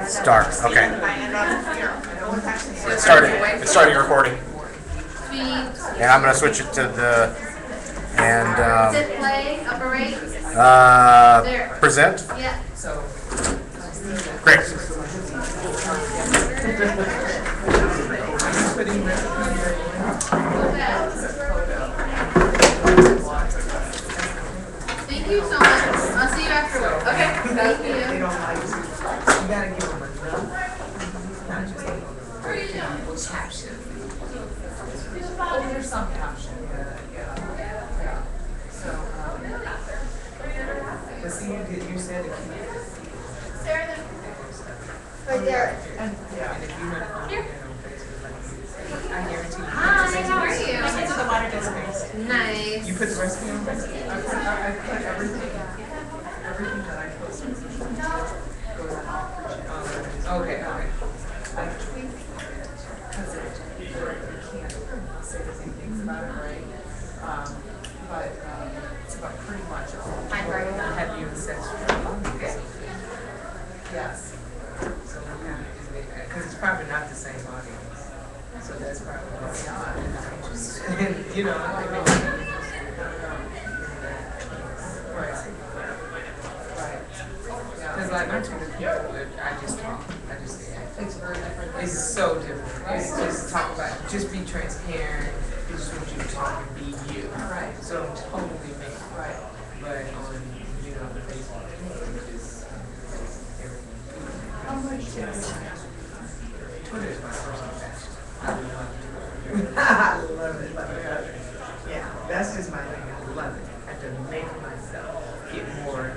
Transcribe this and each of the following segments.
Start. Okay. It's starting recording. And I'm gonna switch it to the Is it play upper right? There. Present. Yeah. Great. Thank you so much. I'll see you afterward. Okay. Thank you. You gotta give them enough. Not just caption. Oh, there's some caption. Yeah. So, but see, you said it. Right there. And if you run it on Facebook, like, I guarantee you. Hi, how are you? I went to the water district. Nice. You put the recipe on Facebook? I put everything that I posted goes on all. Okay. I tweaked it because you can't say the same things about it, right? But it's about pretty much all. Have you ancestral? Yes. So because it's probably not the same audience. So that's probably what's not. You know, right. Because like my two people, I just talk. I just say it's very different. It's so different. It's just talk about, just be transparent. They just want you to talk and be you. Right. So totally me. Right. But on, the Facebook page, it's everything. How much? Twitter is my personal passion. I love it. I love it. Yeah, that's just my thing. I love it. I have to make myself get more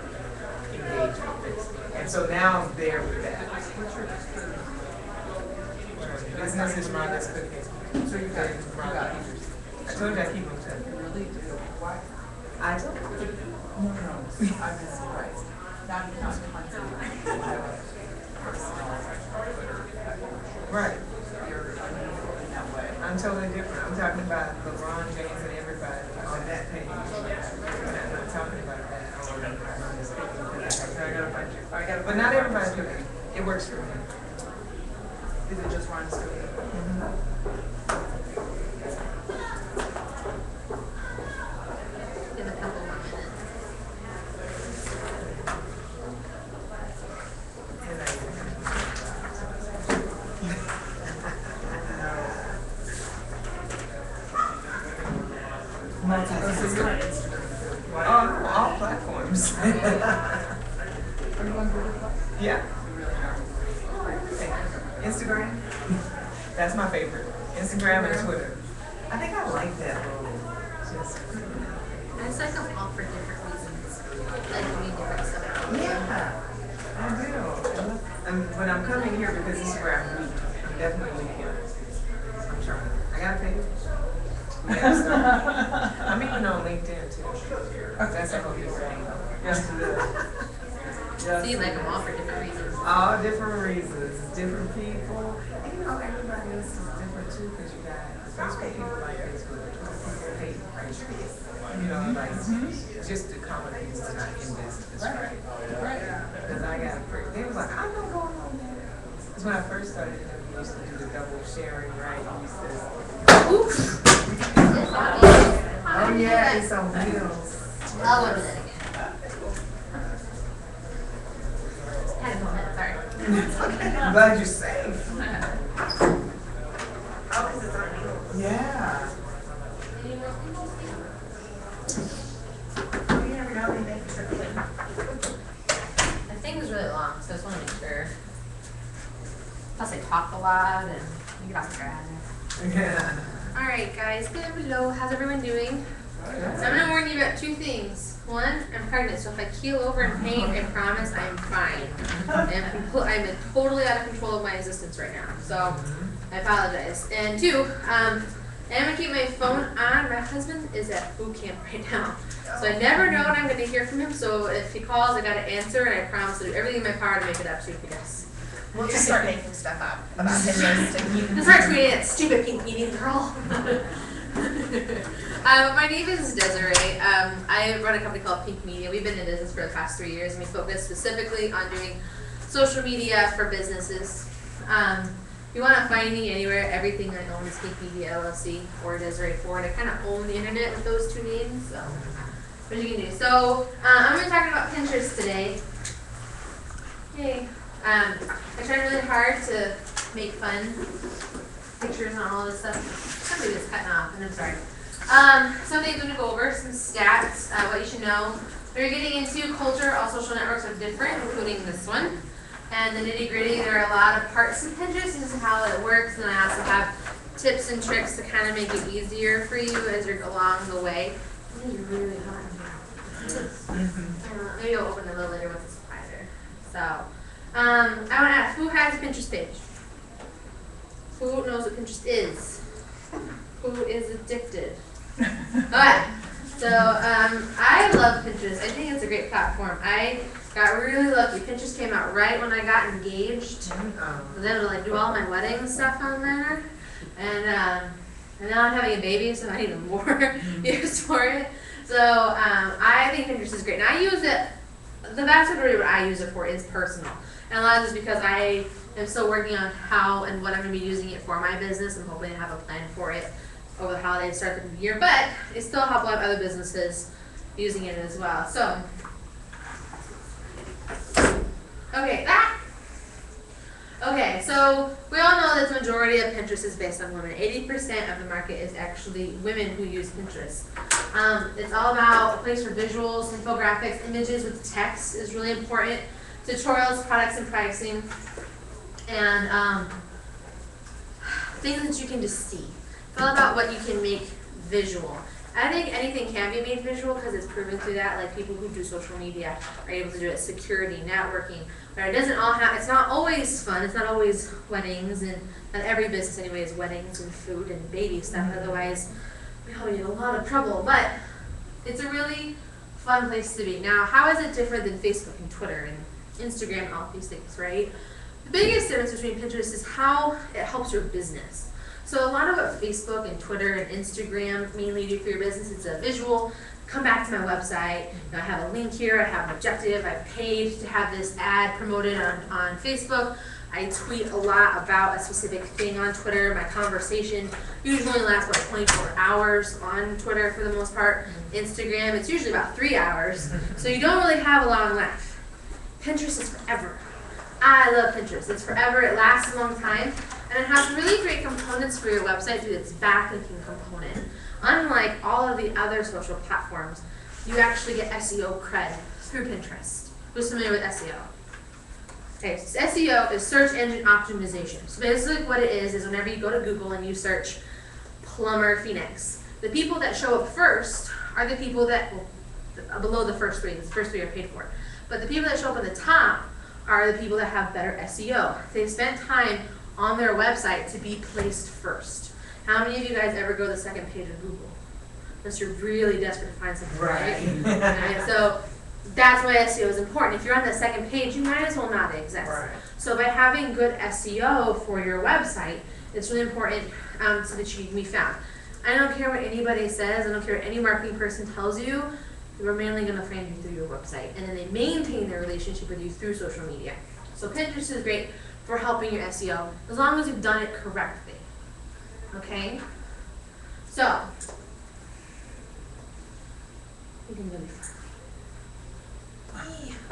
engaged with this. And so now I'm there with that. Business is Rhonda's cookies. So you got Rhonda Peters. I told you I keep them to. You really do. Why? I told you. No. I miss Christ. Now you count the Right. I'm totally different. I'm talking about LeBron James and everybody on that page. I'm not talking about that but not everybody's doing it. It works for me. Is it just Ron's doing it? In a couple more minutes. All platforms. Are you on Google Plus? Yeah. Everything. Instagram. That's my favorite. Instagram and Twitter. I think I like that little. I just like them all for different reasons. Like doing different stuff. Yeah, I do. When I'm coming here because this is where I'm weak. I'm definitely weak here. I'm trying. I gotta pay. I'm even on LinkedIn too. That's a whole new thing. Yes, it is. See, like them all for different reasons. All different reasons, different people. And everybody else is different too, because you got Facebook people like Facebook, Twitter people hate Facebook. Like just the common people are not in business, right? Because I got they was like, I'm not going on there. Because when I first started, we used to do the double sharing, right? We used to. Oops. Oh yeah, it's on wheels. I'll go to that again. Had a moment, sorry. I'm glad you're safe. Yeah. The thing was really long, so I just want to make sure. Plus, I talk a lot and you get off the grass. Yeah. Alright, guys, hello. How's everyone doing? So I'm going to warn you about two things. One, I'm pregnant, so if I keel over in pain, I promise I'm fine. I'm totally out of control of my existence right now, so I apologize. And two, I'm going to keep my phone on. My husband is at boot camp right now, so I never know when I'm going to hear from him, so if he calls, I got to answer, and I promise to do everything in my power to make it up to you if he does. We'll just start making stuff up about his list and you. Let's start tweeting at stupid pink meeting girl. My name is Desiree. I run a company called Pink Media. We've been in business for the past 3 years, and we focus specifically on doing social media for businesses. You want to find me anywhere. Everything I own is Think Media LLC or Desiree Ford. I kind of own the internet with those two names, so what you can do. So I'm going to talk about Pinterest today. Yay. I tried really hard to make fun pictures and all this stuff. Somebody was cutting off, and I'm sorry. Some things I'm going to go over, some stats, what you should know. When you're getting into culture, all social networks are different, including this one. And the nitty gritty, there are a lot of parts of Pinterest. This is how it works. And I also have tips and tricks to kind of make it easier for you as you're along the way. It is really hot in here. Maybe I'll open it a little later once it's quieter. So, I want to ask, who has a Pinterest page? Who knows what Pinterest is? Who is addicted? Alright, so I love Pinterest. I think it's a great platform. I got really lucky. Pinterest came out right when I got engaged. I was able to like do all my wedding stuff on there. And now I'm having a baby, so I need more use for it. So I think Pinterest is great. And I use it, the vast majority of what I use it for is personal. And a lot of this is because I am still working on how and what I'm going to be using it for my business. I'm hoping to have a plan for it over the holidays, start the new year. But it still helps a lot of other businesses using it as well. So, okay, so we all know that the majority of Pinterest is based on women. 80% of the market is actually women who use Pinterest. It's all about a place for visuals, infographics, images with text is really important. Tutorials, products and pricing, and things that you can just see. It's all about what you can make visual. I think anything can be made visual because it's proven through that. Like people who do social media are able to do it. Security, networking. But it doesn't all have. It's not always fun. It's not always weddings, and not every business anyway is weddings and food and baby stuff. Otherwise, we all get in a lot of trouble. But it's a really fun place to be. Now, how is it different than Facebook and Twitter and Instagram and all these things, right? The biggest difference between Pinterest is how it helps your business. So a lot of what Facebook and Twitter and Instagram mainly do for your business, it's a visual. Come back to my website. I have a link here. I have an objective. I've paid to have this ad promoted on Facebook. I tweet a lot about a specific thing on Twitter. My conversation usually lasts about 24 hours on Twitter for the most part. Instagram, it's usually about 3 hours. So you don't really have a long life. Pinterest is forever. I love Pinterest. It's forever. It lasts a long time. And it has really great components for your website through its backlinking component. Unlike all of the other social platforms, you actually get SEO cred through Pinterest. Who's familiar with SEO? Okay, so SEO is search engine optimization. So basically what it is whenever you go to Google and you search plumber Phoenix, the people that show up first are the people that, well, below the first three. The first three are paid for. But the people that show up at the top are the people that have better SEO. They've spent time on their website to be placed first. How many of you guys ever go to the second page of Google? Unless you're really desperate to find something, right? Right? So that's why SEO is important. If you're on the second page, you might as well not exist. Right. So by having good SEO for your website, it's really important so that you can be found. I don't care what anybody says. I don't care what any marketing person tells you. They're mainly going to find you through your website, and then they maintain their relationship with you through social media. So Pinterest is great for helping your SEO, as long as you've done it correctly. Okay? So, you can really far.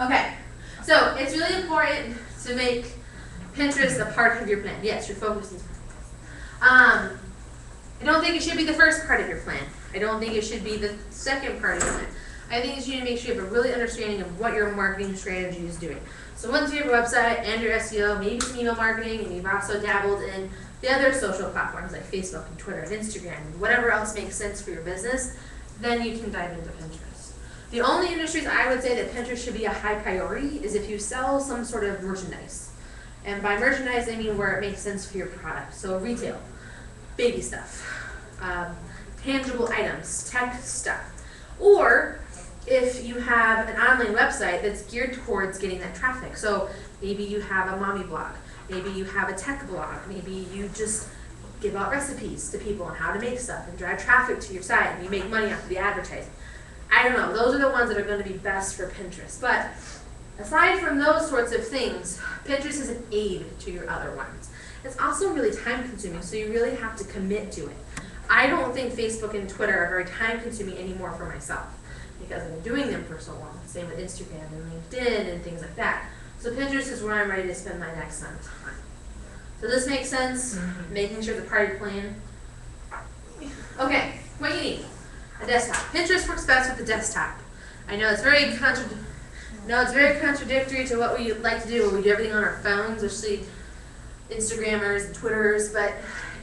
Okay, so it's really important to make Pinterest a part of your plan. Yes, your focus is I don't think it should be the first part of your plan. I don't think it should be the second part of your plan. I think you need to make sure you have a really understanding of what your marketing strategy is doing. So once you have your website and your SEO, maybe some email marketing, and you've also dabbled in the other social platforms like Facebook and Twitter and Instagram and whatever else makes sense for your business, then you can dive into Pinterest. The only industries I would say that Pinterest should be a high priority is if you sell some sort of merchandise. And by merchandise, I mean where it makes sense for your product. So retail, baby stuff, tangible items, tech stuff. Or if you have an online website that's geared towards getting that traffic. So maybe you have a mommy blog, maybe you have a tech blog, maybe you just give out recipes to people on how to make stuff and drive traffic to your site and you make money off of the advertising. I don't know, those are the ones that are going to be best for Pinterest. But Aside from those sorts of things, Pinterest is an aid to your other ones. It's also really time consuming, so you really have to commit to it. I don't think Facebook and Twitter are very time consuming anymore for myself because I've been doing them for so long. Same with Instagram and LinkedIn and things like that. So Pinterest is where I'm ready to spend my next time. So this makes sense, making sure the party plan. Okay, what you need? A desktop. Pinterest works best with the desktop. I know it's very contradictory to what we like to do when we do everything on our phones, especially Instagrammers and Twitters, but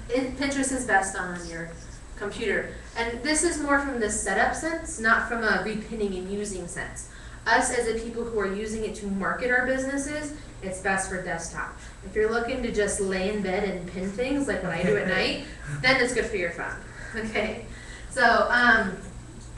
Pinterest is best on your computer. And this is more from the setup sense, not from a repinning and using sense. Us as the people who are using it to market our businesses, it's best for desktop. If you're looking to just lay in bed and pin things like what I do at night, then it's good for your phone. Okay, so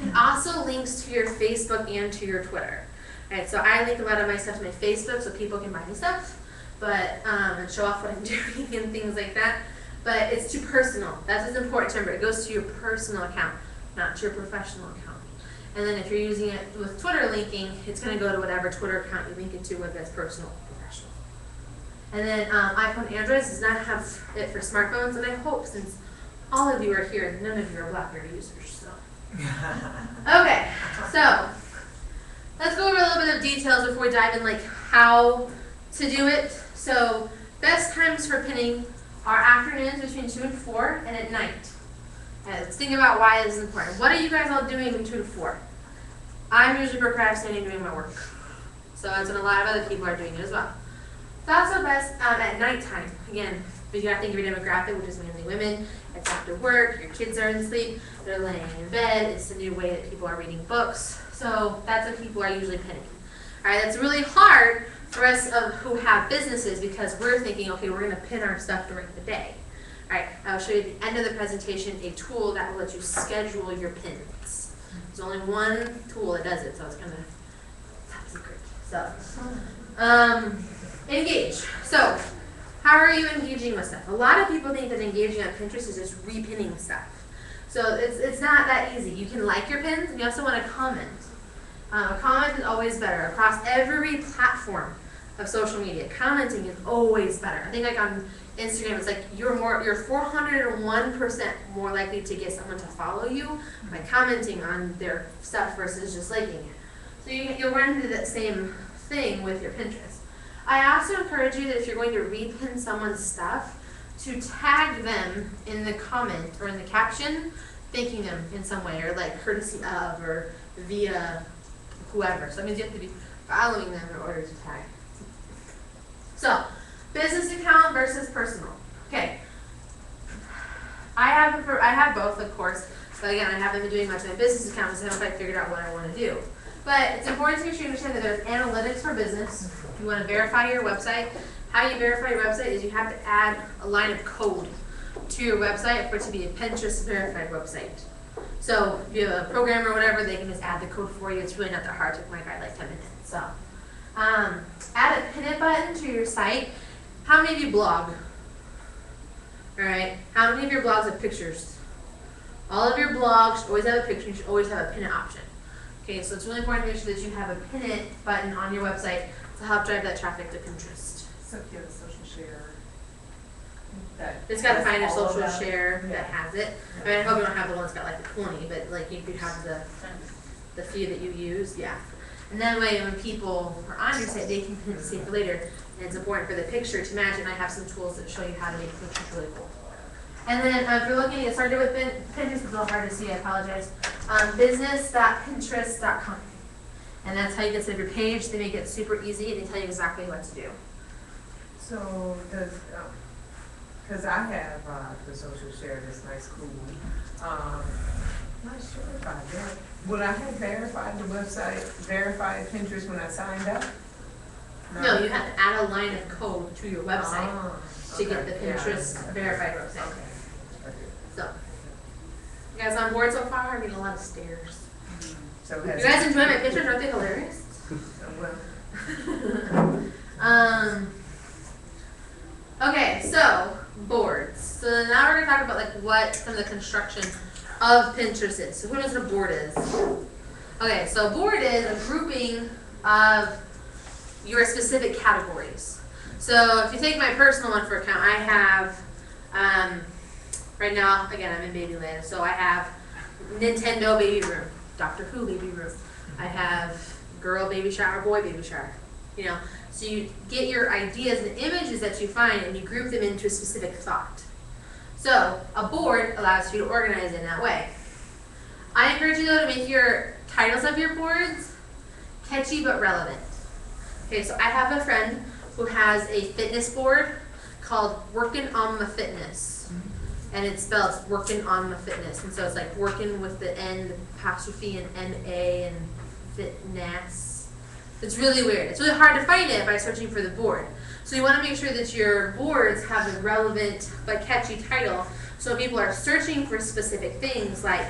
it also links to your Facebook and to your Twitter. Alright, so I link a lot of my stuff to my Facebook so people can buy me stuff, but and show off what I'm doing and things like that. But it's too personal. That's what's important to remember. It goes to your personal account, not to your professional account. And then if you're using it with Twitter linking, it's going to go to whatever Twitter account you link it to, whether it's personal or professional. And then iPhone, Android does not have it for smartphones, and I hope since all of you are here, none of you are BlackBerry users. So, okay, so let's go over a little bit of details before we dive in, like how to do it. So best times for pinning are afternoons between 2 and 4, and at night. Let's think about why this is important. What are you guys all doing from 2 to 4? I'm usually procrastinating doing my work. So that's when a lot of other people are doing it as well. It's also best at nighttime. Again, you have to think of your demographic, which is mainly women. It's after work, your kids are in sleep, they're laying in bed. It's the new way that people are reading books. So that's when people are usually pinning. All right, that's really hard for us who have businesses because we're thinking, okay, we're going to pin our stuff during the day. All right, I'll show you at the end of the presentation a tool that will let you schedule your pins. There's only one tool that does it, so it's kind of top secret. So, engage. So, how are you engaging with stuff? A lot of people think that engaging on Pinterest is just repinning stuff. So it's not that easy. You can like your pins, and you also want to comment. A comment is always better across every platform of social media. Commenting is always better. I think like on Instagram, it's like you're 401% more likely to get someone to follow you by commenting on their stuff versus just liking it. So you'll run into that same thing with your Pinterest. I also encourage you that if you're going to repin someone's stuff, to tag them in the comment or in the caption, thanking them in some way, or like courtesy of, or via whoever. So that means you have to be following them in order to tag. So, business account versus personal. Okay. I have both, of course, but again, I haven't been doing much in my business account because I haven't quite figured out what I want to do. But it's important to make sure you understand that there's analytics for business. You want to verify your website. How you verify your website is you have to add a line of code to your website for it to be a Pinterest verified website. So if you have a programmer or whatever, they can just add the code for you. It's really not that hard. It took my guy like 10 minutes. So add a pin it button to your site. How many of you blog? All right. How many of your blogs have pictures? All of your blogs should always have a picture. You should always have a pin it option. Okay, so it's really important to make sure that you have a pin it button on your website to help drive that traffic to Pinterest. So if you have a social share. It's got to find a social share that has it. I mean, I hope you don't have the one that's got like the 20, but like you could have the few that you use, yeah. And that way, when people are on your site, they can pin it for later. And it's important for the picture to match. And I have some tools that show you how to make pictures really cool. And then if you're looking to get started with Pinterest, it's a little hard to see. I apologize. Business.pinterest.com. And that's how you get to your page. They make it super easy, and they tell you exactly what to do. So does, because I have the social share, this nice cool. Not sure if I did. Would I have verified the website, verified Pinterest when I signed up? No, you have to add a line of code to your website to get the Pinterest verified website. Okay. So, you guys on board so far? I'm getting a lot of stares. So You guys enjoy my pictures? Aren't they hilarious? Okay, so boards. So now we're gonna talk about like what some of the construction of Pinterest is. So who knows what a board is? Okay, so a board is a grouping of your specific categories. So if you take my personal one for account, I have, right now, again, I'm in baby land, so I have Nintendo baby room, Doctor Who baby room. I have girl baby shower, boy baby shower, you know. So you get your ideas and images that you find and you group them into a specific thought. So a board allows you to organize in that way. I encourage you though to make your titles of your boards catchy but relevant. Okay, so I have a friend who has a fitness board called Workin' on the Fitness. And it's spelled Workin' on the Fitness. And so it's like working with the N apostrophe and N-A and fitness. It's really weird. It's really hard to find it by searching for the board. So you want to make sure that your boards have a relevant but catchy title. So if people are searching for specific things like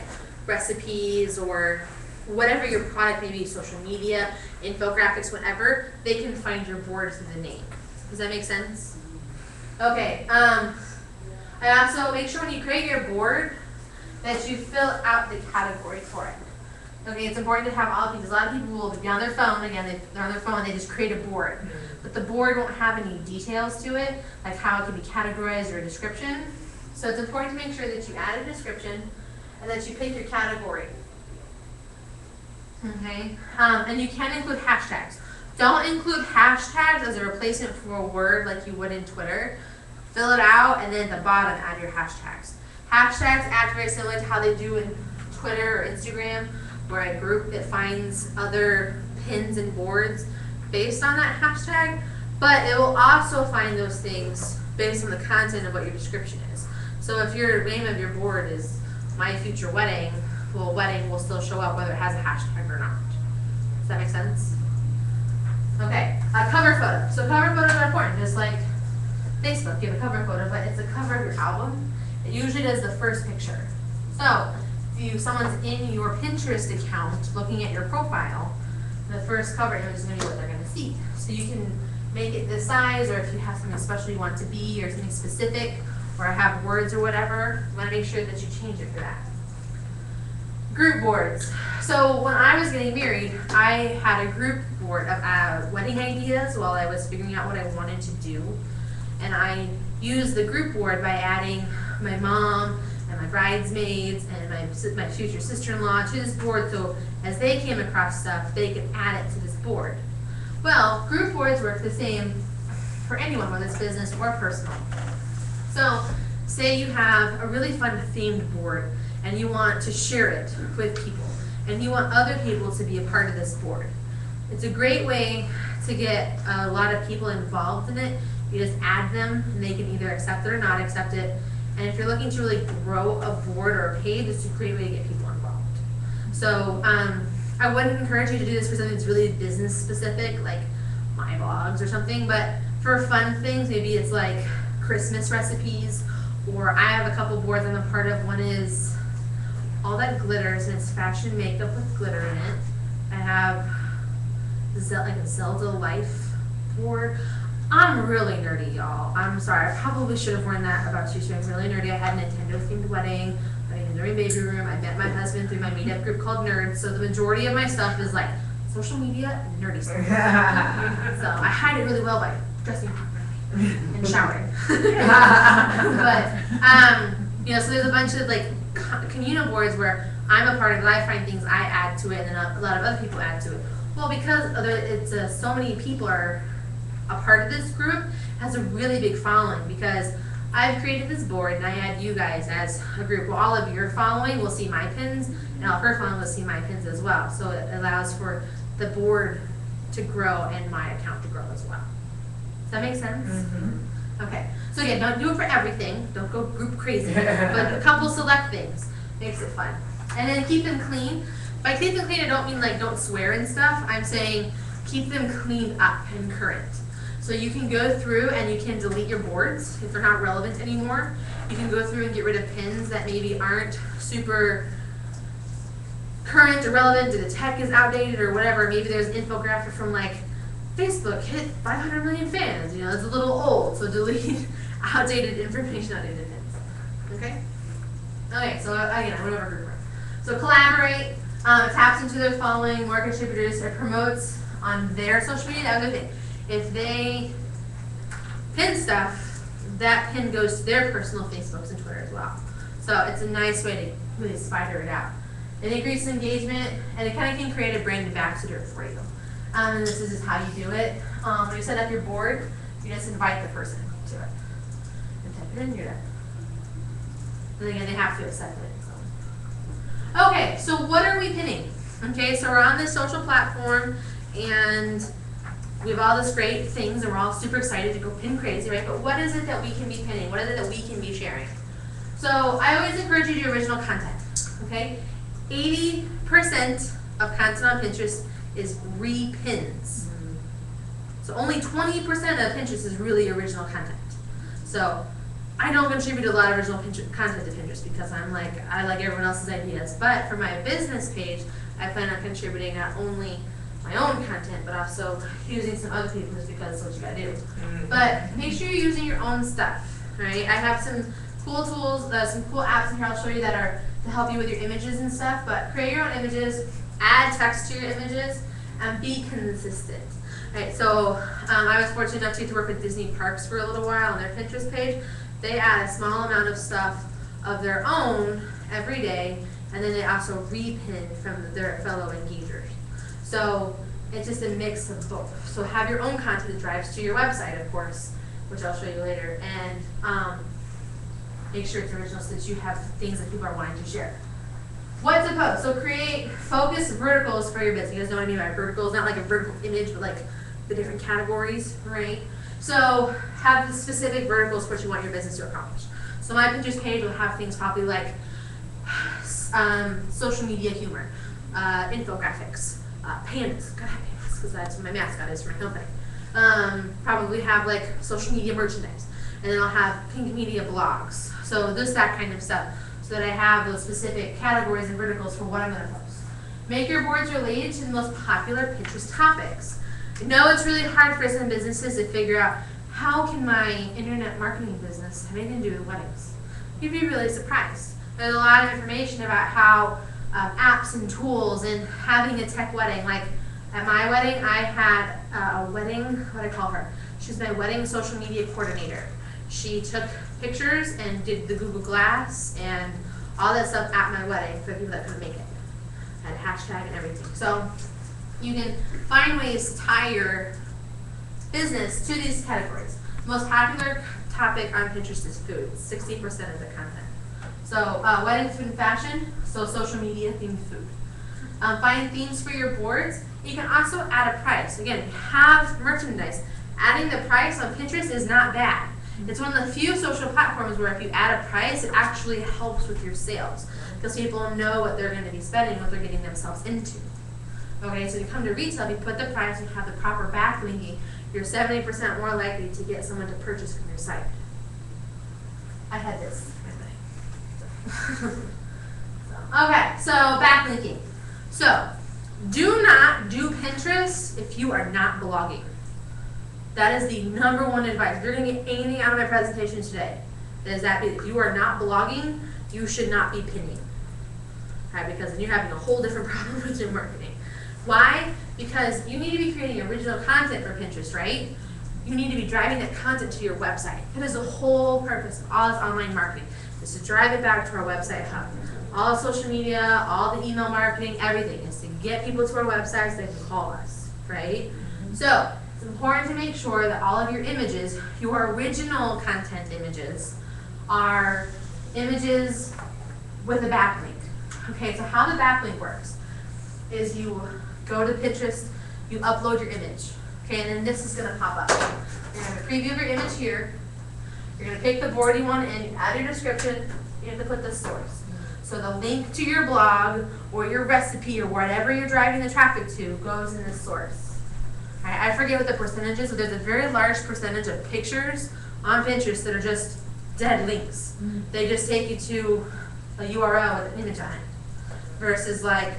recipes or whatever your product may be, social media, infographics, whatever, they can find your board through the name. Does that make sense? Okay. I also make sure when you create your board that you fill out the category for it. Okay, it's important to have all because a lot of people will be on their phone, again, they're on their phone, they just create a board. But the board won't have any details to it, like how it can be categorized or a description. So it's important to make sure that you add a description and that you pick your category. Okay, and you can include hashtags. Don't include hashtags as a replacement for a word like you would in Twitter. Fill it out and then at the bottom add your hashtags. Hashtags act very similar to how they do in Twitter or Instagram, where a group that finds other pins and boards based on that hashtag, but it will also find those things based on the content of what your description is. So if your name of your board is My Future Wedding, well, wedding will still show up whether it has a hashtag or not. Does that make sense? Okay, a cover photo. So cover photos are important, just like Facebook, you have a cover photo, but it's the cover of your album. It usually does the first picture. So if someone's in your Pinterest account looking at your profile, the first cover image is going to be what they're going to see. So you can make it this size, or if you have something special you want it to be, or something specific, or have words or whatever, you want to make sure that you change it for that. Group boards. So when I was getting married, I had a group board of wedding ideas while I was figuring out what I wanted to do. And I used the group board by adding my mom and my bridesmaids and my future sister-in-law to this board, so as they came across stuff, they could add it to this board. Well, group boards work the same for anyone, whether it's business or personal. So say you have a really fun themed board and you want to share it with people and you want other people to be a part of this board. It's a great way to get a lot of people involved in it. You just add them and they can either accept it or not accept it. And if you're looking to really grow a board or a page, it's a great way to get people involved. So I wouldn't encourage you to do this for something that's really business specific, like my blogs or something, but for fun things, maybe it's like Christmas recipes, or I have a couple boards I'm a part of. One is all that glitters and it's fashion makeup with glitter in it. I have like a Zelda Life board. I'm really nerdy, y'all. I'm sorry. I probably should have worn that about you. So I'm really nerdy. I had a Nintendo-themed wedding. I had a Nintendo baby room. I met my husband through my meetup group called Nerds. So the majority of my stuff is like social media and nerdy stuff. So I hide it really well by dressing properly and showering. But you know, so there's a bunch of like communal boards where I'm a part of it. I find things I add to it, and then a lot of other people add to it. Well, because it's so many people are a part of this group, has a really big following, because I've created this board and I add you guys as a group. Well, all of your following will see my pins, and all of her following will see my pins as well. So it allows for the board to grow and my account to grow as well. Does that make sense? Mm-hmm. Okay. So again, don't do it for everything. Don't go group crazy. But a couple select things makes it fun. And then keep them clean. By keep them clean, I don't mean like don't swear and stuff. I'm saying keep them cleaned up and current. So you can go through and you can delete your boards if they're not relevant anymore. You can go through and get rid of pins that maybe aren't super current or relevant, or the tech is outdated or whatever. Maybe there's an infographic from like Facebook hit 500 million fans. You know, it's a little old, so delete outdated information, outdated pins. Okay? Okay, so again, I went over group. So collaborate, taps into their following, more contributors, or promotes on their social media. That was the thing. if they pin stuff, that pin goes to their personal Facebooks and Twitter as well. So it's a nice way to really spider it out. It increases engagement, and it kind of can create a brand ambassador for you. And this is just how you do it. When you set up your board, you just invite the person to it. And type it in, you're done. And again, they have to accept it. So. Okay, so what are we pinning? Okay, so we're on this social platform, and we have all this great things, and we're all super excited to go pin crazy, right? But what is it that we can be pinning? What is it that we can be sharing? So I always encourage you to do original content, okay? 80% of content on Pinterest is repins. So only 20% of Pinterest is really original content. So I don't contribute a lot of original content to Pinterest because I like everyone else's ideas. But for my business page, I plan on contributing not only my own content, but also using some other people's because that's what you gotta do. But make sure you're using your own stuff, right? I have some cool tools, some cool apps in here I'll show you that are to help you with your images and stuff, but create your own images, add text to your images, and be consistent. Right, so I was fortunate enough to work with Disney Parks for a little while on their Pinterest page. They add a small amount of stuff of their own every day, and then they also repin from their fellow engagers. So it's just a mix of both. So have your own content that drives to your website, of course, which I'll show you later, and make sure it's original since you have things that people are wanting to share. What to post? So create focused verticals for your business. You guys know what I mean by verticals, not like a vertical image, but like the different categories, right? So have the specific verticals for what you want your business to accomplish. So my Pinterest page will have things probably like social media humor, infographics, pandas, gotta have pandas because that's what my mascot is for my company. Probably have like social media merchandise, and then I'll have pink media blogs. So just that kind of stuff, so that I have those specific categories and verticals for what I'm going to post. Make your boards related to the most popular Pinterest topics. I know it's really hard for some businesses to figure out how can my internet marketing business have anything to do with weddings. You'd be really surprised. There's a lot of information about how apps and tools and having a tech wedding. Like at my wedding, I had a wedding, what do I call her? She's my wedding social media coordinator. She took pictures and did the Google Glass and all that stuff at my wedding for the people that couldn't make it. Had a hashtag and everything. So you can find ways to tie your business to these categories. The most popular topic on Pinterest is food, 60% of the content. So wedding, food, and fashion, so social media themed food. Find themes for your boards. You can also add a price. Again, have merchandise. Adding the price on Pinterest is not bad. It's one of the few social platforms where if you add a price, it actually helps with your sales because people know what they're going to be spending, what they're getting themselves into. Okay, so you come to retail, if you put the price and have the proper backlinking, you're 70% more likely to get someone to purchase from your site. I had this. Okay, so backlinking. So do not do Pinterest if you are not blogging. That is the number one advice. If you're going to get anything out of my presentation today, if you are not blogging, you should not be pinning. Right? Because then you're having a whole different problem with your marketing. Why? Because you need to be creating original content for Pinterest, right? You need to be driving that content to your website. That is the whole purpose of all this online marketing, is to drive it back to our website hub. All social media, all the email marketing, everything is to get people to our website so they can call us, right? So it's important to make sure that all of your images, your original content images, are images with a backlink. Okay, so how the backlink works is you go to Pinterest, you upload your image, okay, and then this is going to pop up. You're going to preview your image here. You're going to pick the board you want in, you add your description, you have to put the source. So the link to your blog or your recipe or whatever you're driving the traffic to goes in this source. I forget what the percentage is, but there's a very large percentage of pictures on Pinterest that are just dead links. They just take you to a URL with an image on it versus like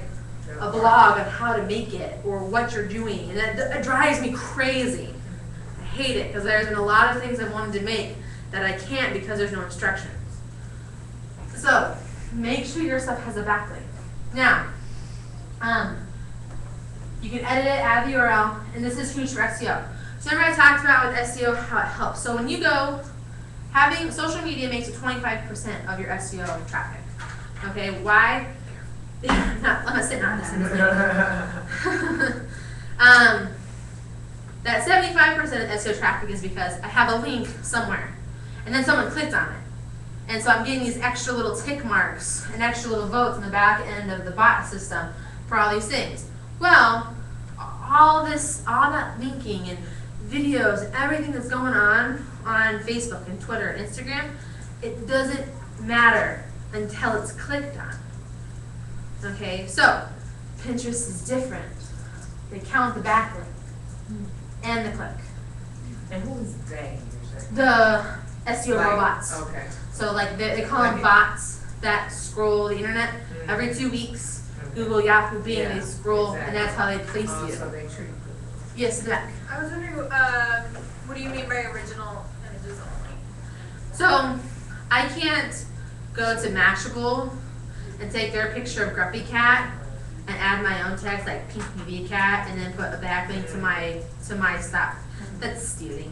a blog on how to make it or what you're doing. And that drives me crazy. I hate it because there's been a lot of things I've wanted to make that I can't because there's no instructions. So make sure your stuff has a backlink. Now, you can edit it, add the URL, and this is huge for SEO. So remember I talked about with SEO how it helps. So when you go, having social media makes it 25% of your SEO traffic. Okay, why? I'm not sitting on this. That 75% of SEO traffic is because I have a link somewhere, and then someone clicked on it. And so I'm getting these extra little tick marks and extra little votes in the back end of the bot system for all these things. Well, all that linking and videos and everything that's going on Facebook and Twitter and Instagram, it doesn't matter until it's clicked on. Okay, so Pinterest is different. They count the backlink and the click. And who is they usually? The SEO Like, robots. Okay. So like they call them bots that scroll the internet every 2 weeks. Google, Yahoo, Bing, Yeah, they scroll, and exactly. that's how they place Oh, you. so they treat you. Yes, the back. I was wondering, what do you mean by original images only? So I can't go to Mashable and take their picture of Grumpy Cat and add my own text like Pink BB Cat and then put a backlink to my stuff. That's stealing.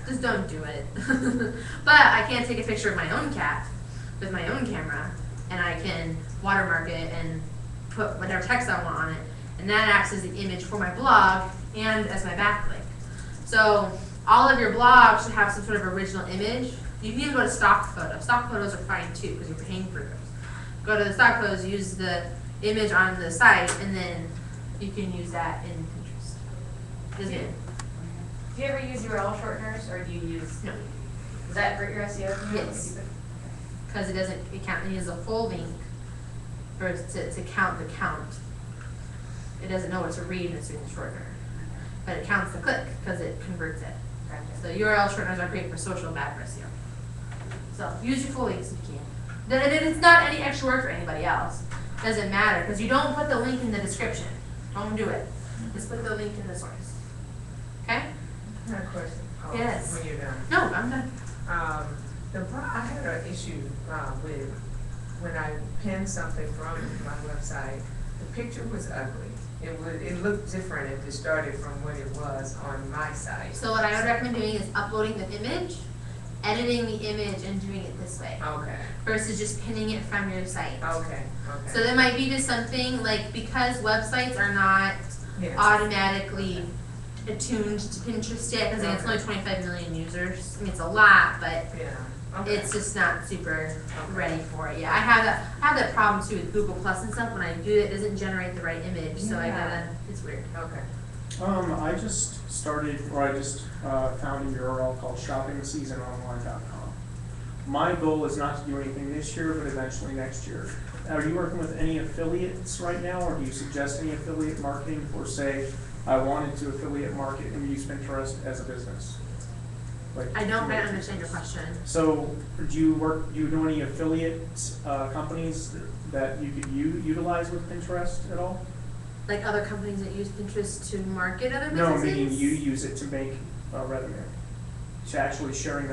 Just don't do it. But I can take a picture of my own cat with my own camera, and I can watermark it and put whatever text I want on it, and that acts as the image for my blog and as my backlink. So all of your blogs should have some sort of original image. You can even go to stock photos. Stock photos are fine too because you're paying for those. Go to the stock photos, use the image on the site, and then you can use that in Pinterest. Isn't it? Do you ever use URL shorteners, or do you use? No. Does that hurt your SEO? Yes. Because it uses a full link for to count the count. It doesn't know what to read in a certain shortener, but it counts the click because it converts it. Gotcha. So URL shorteners are great for social, bad for SEO. So use your full links if you can. And it's not any extra work for anybody else. Doesn't matter because you don't put the link in the description. Don't do it. Just put the link in the source. Okay? I have a question. Yes. When you're done. No, I'm done. I had an issue with when I pinned something from my website. The picture was ugly. It looked different if it started from what it was on my site. So what I would recommend doing is uploading the image, editing the image, and doing it this way Okay. versus just pinning it from your site. Okay. So there might be just something like because websites are not Yes. automatically attuned to Pinterest yet because it's only 25 million users. I mean it's a lot, but Yeah. Okay. it's just not super ready for it. Yeah, I have that problem too with Google Plus and stuff. When I do it, it doesn't generate the right image, so I gotta. It's weird. Okay. I just started, or I just found a URL called shoppingseasononline.com. My goal is not to do anything this year, but eventually next year. Are you working with any affiliates right now, or do you suggest any affiliate marketing for, say, I wanted to affiliate market and use Pinterest as a business? Like, I don't quite understand your question. So, do you know any affiliate companies that you could utilize with Pinterest at all? Like other companies that use Pinterest to market other No, businesses? meaning you use it to make revenue. To actually sharing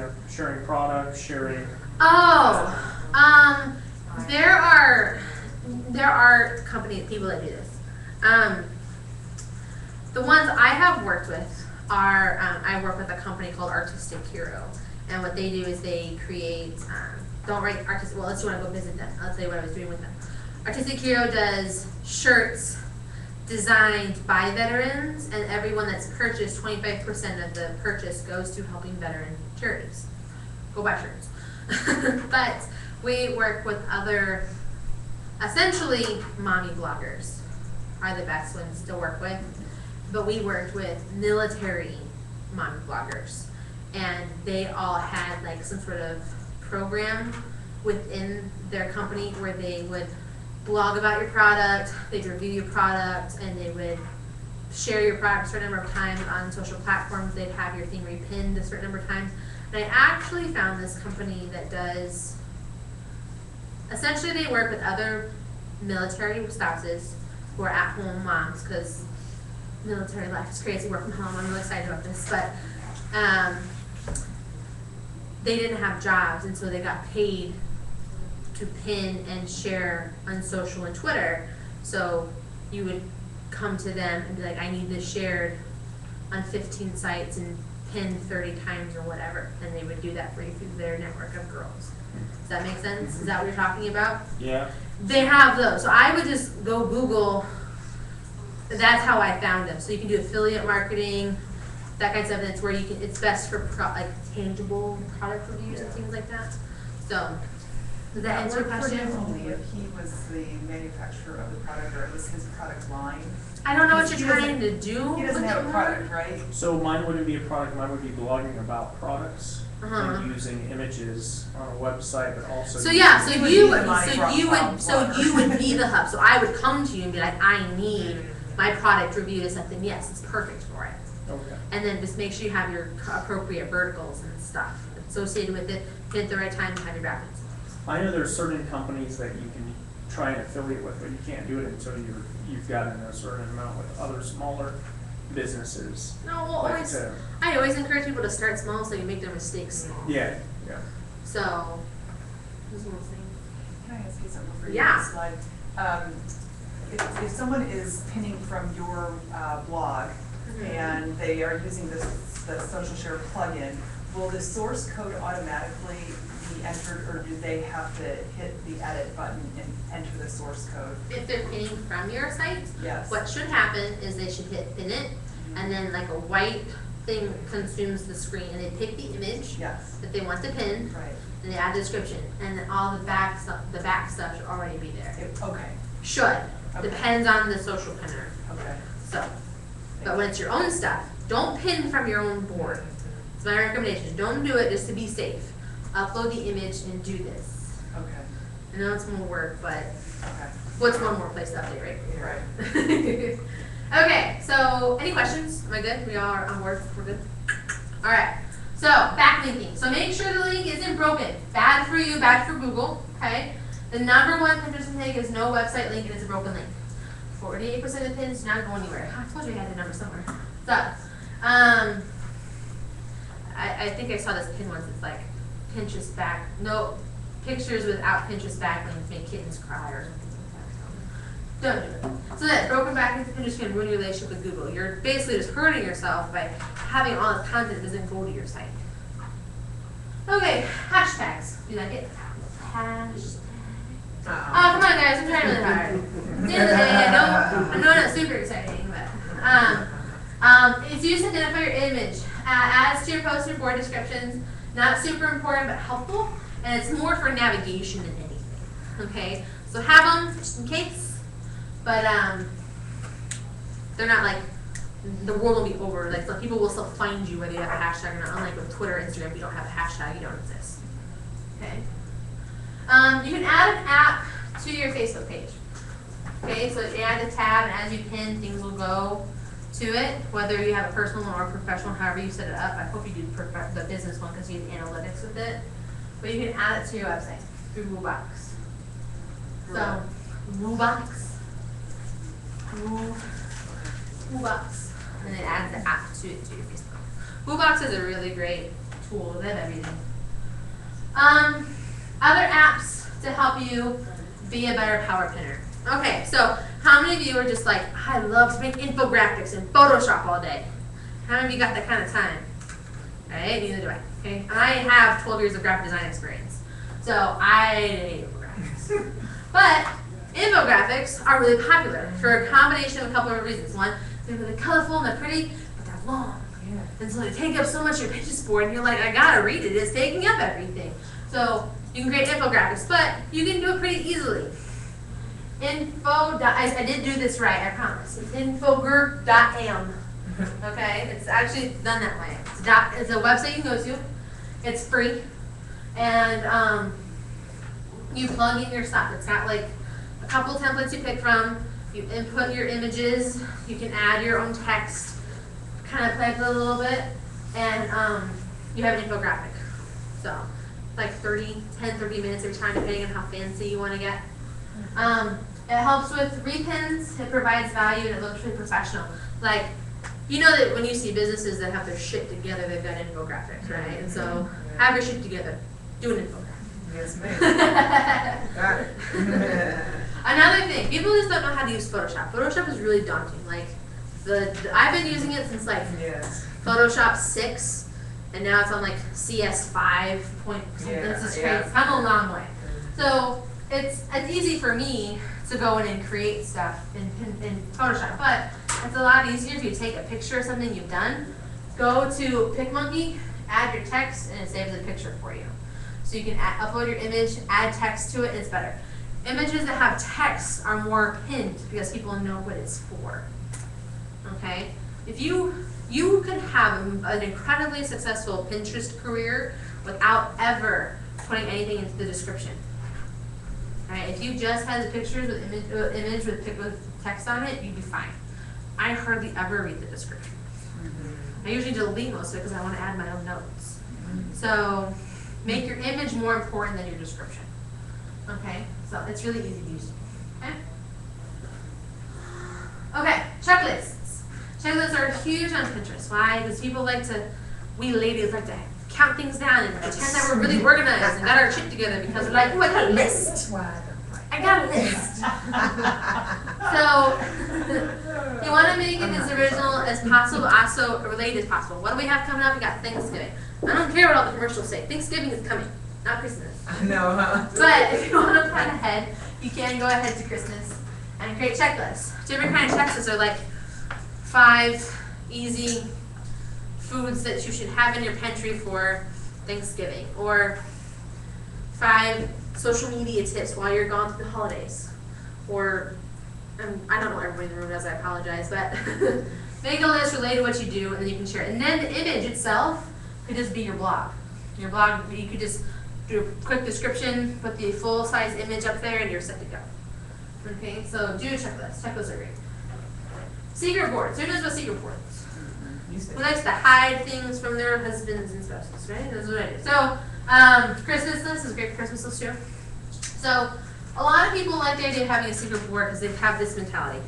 products, sharing. Oh, there are people that do this. The ones I have worked with are, I work with a company called Artistic Hero, and what they do is they create, let's see when I go visit them, I'll tell you what I was doing with them. Artistic Hero does shirts designed by veterans, and everyone that's purchased, 25% of the purchase goes to helping veteran charities. Go buy shirts. But we work with other, essentially mommy bloggers are the best ones to work with. But we worked with military mommy bloggers, and they all had like some sort of program within their company where they would blog about your product, they'd review your product, and they would share your product a certain number of times on social platforms. They'd have your thing repinned a certain number of times. And I actually found this company that does, essentially they work with other military spouses who are at-home moms, because military life is crazy, work from home, I'm really excited about this, but they didn't have jobs, and so they got paid to pin and share on social and Twitter. So you would come to them and be like, I need this shared on 15 sites and pin 30 times or whatever, and they would do that for you through their network of girls. Does that make sense? Is that what you're talking about? Yeah. They have those. So I would just go Google. That's how I found them. So you can do affiliate marketing, that kind of stuff. And it's where you can. It's best for like tangible product reviews and things like that. So does that answer your question? For him only if he was the manufacturer of the product or it was his product line. I don't know what He you're trying to do. He doesn't with have your a product, right? So mine wouldn't be a product, mine would be blogging about products Uh-huh. and using images on a website, but also. So yeah, so He would you be the would, money so from you would, Cloud so Water. you would be the hub. So I would come to you and be like, I need my product reviewed as something. Yes, it's perfect for it. Okay. And then just make sure you have your appropriate verticals and stuff associated with it. Hit the right time, have your graphics. I know there's certain companies that you can try and affiliate with, but you can't do it until you've gotten a certain amount with other smaller businesses. No, well, Like, always, I always encourage people to start small so you make their mistakes small. Yeah, yeah. So, who's one thing? Can I ask you something for you? Yeah. This slide? If someone is pinning from your blog and they are using the social share plugin, will the source code automatically be entered, or do they have to hit the edit button and enter the source code? If they're pinning from your site, Yes. what should happen is they should hit pin it, and then like a white thing consumes the screen, and they pick the image Yes. that they want to pin, Right. and they add the description, and then all the back stuff should already be there. Okay. Should, Okay. depends on the social pinner. Okay. So, but when it's your own stuff, don't pin from your own board. It's my recommendation. Don't do it just to be safe. Upload the image and do this. Okay. I know it's more work, but Okay. what's one more place to update, right? Right. Okay, so any questions? Am I good? We all are on board? We're good? All right. So backlinking. So make sure the link isn't broken. Bad for you, bad for Google. Okay. The number one Pinterest mistake is no website link and it's a broken link. 48% of pins do not go anywhere. I told you I had the number somewhere. So, I think I saw this pin once. It's like Pinterest back. No pictures without Pinterest backlinks make kittens cry or something like that. Don't do it. So that broken backlinks to Pinterest can ruin your relationship with Google. You're basically just hurting yourself by having all this content that doesn't go to your site. Okay, hashtags. Do you like it? Hashtags. Oh, come on, guys! I'm trying really hard. At the end of the day, I know it's super exciting, but it's used to identify your image. Adds to your post and board descriptions. Not super important, but helpful. And it's more for navigation than anything. Okay, so have them just in case. But they're not like the world will be over. Like so people will still find you whether you have a hashtag or not. Unlike with Twitter, Instagram, if you don't have a hashtag, you don't exist. Okay. You can add an app to your Facebook page. Okay, so you add a tab, and as you pin, things will go to it, whether you have a personal or a professional, however you set it up. I hope you do the business one because you have analytics with it. But you can add it to your website through Woobox. So, Woobox. Woobox. And it adds the app to your Facebook. Woobox is a really great tool. They have everything. Other apps to help you be a better power pinner. Okay, so how many of you are just like, I love to make infographics in Photoshop all day? How many of you got that kind of time? Right? Neither do I. Okay, I have 12 years of graphic design experience, so I hate infographics. But infographics are really popular for a combination of a couple of reasons. One, they're really colorful and they're pretty, but they're long. And so they take up so much of your Pinterest board, and you're like, I gotta read it. It's taking up everything. So you can create infographics, but you can do it pretty easily. I did do this right, I promise. It's infogurk.am. Okay, it's actually done that way. It's a website you can go to. It's free, and you plug in your stuff. It's got like a couple templates you pick from. You input your images. You can add your own text. Kind of play with it a little bit, and you have an infographic. So, like 30 minutes every time, depending on how fancy you want to get. It helps with repins, it provides value, and it looks really professional. Like, you know that when you see businesses that have their shit together, they've got infographics, right? And so, have your shit together. Do an infographic. Yes, ma'am. Got it. Another thing, people just don't know how to use Photoshop. Photoshop is really daunting. Like, I've been using it since like Yes. Photoshop 6, and now it's on like CS 5 point something. Yeah, This is yeah. crazy. It's come a long way. So it's easy for me to go in and create stuff in Photoshop, but it's a lot easier if you take a picture of something you've done, go to PicMonkey, add your text, and it saves a picture for you. So you can upload your image, add text to it, and it's better. Images that have text are more pinned because people know what it's for. Okay? If you could have an incredibly successful Pinterest career without ever putting anything into the description. Right? If you just had the pictures with image with text on it, you'd be fine. I hardly ever read the description. I usually delete most of it because I want to add my own notes. So make your image more important than your description. Okay? So it's really easy to use. Okay? Okay, checklists. Checklists are huge on Pinterest. Why? Because people we ladies like to count things down and pretend that we're really organized and got our shit together because we're like, oh, I got a list. I got a list. So you want to make it as original as possible, also related as possible. What do we have coming up? We got Thanksgiving. I don't care what all the commercials say. Thanksgiving is coming, not Christmas. I know, huh? But if you want to plan ahead, you can go ahead to Christmas and create checklists. Different kind of checklists are like 5 easy foods that you should have in your pantry for Thanksgiving, or 5 social media tips while you're gone through the holidays, or I don't know what everybody in the room does, I apologize, but make a list related to what you do and then you can share it. And then the image itself could just be your blog. Your blog, you could just do a quick description, put the full size image up there, and you're set to go. Okay, so do a checklist. Checklists are great. Secret boards. Who knows about secret boards? Who likes to hide things from their husbands and spouses, right? That's what I do. So, Christmas list is great for Christmas list too. So, a lot of people like the idea of having a secret board because they have this mentality.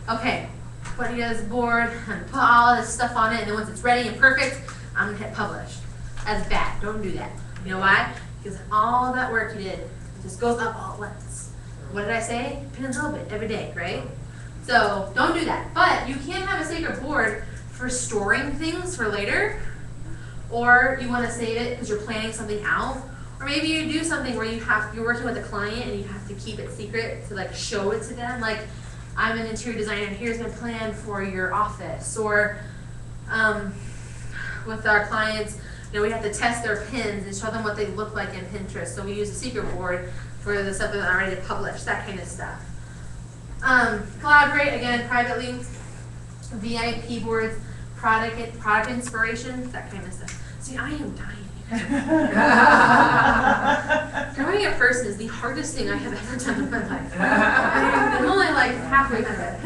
Okay, put together this board and put all this stuff on it, and then once it's ready and perfect, I'm gonna hit publish. That's bad. Don't do that. You know why? Because all that work you did just goes up all at once. What did I say? Pin a little bit every day, right? So don't do that. But you can have a secret board for storing things for later, or you want to save it because you're planning something out, or maybe you do something where you're working with a client and you have to keep it secret to like show it to them. Like, I'm an interior designer and here's my plan for your office. Or with our clients, we have to test their pins and show them what they look like in Pinterest. So we use a secret board for the stuff that I'm ready to publish, that kind of stuff. Collaborate, again, privately. VIP boards, product inspiration, that kind of stuff. See, I am dying. Growing a person is the hardest thing I have ever done in my life. I'm only like halfway through it.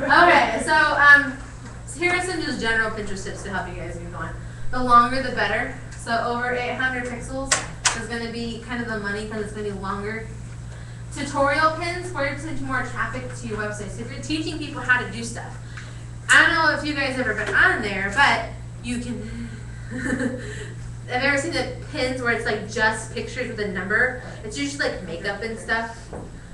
Okay, so here are some just general Pinterest tips to help you guys get going. The longer the better. So over 800 pixels is going to be kind of the money because it's going to be longer. Tutorial pins for more traffic to your website. So if you're teaching people how to do stuff, I don't know if you guys have ever been on there, but you can. Have you ever seen the pins where it's like just pictures with a number? It's usually like makeup and stuff,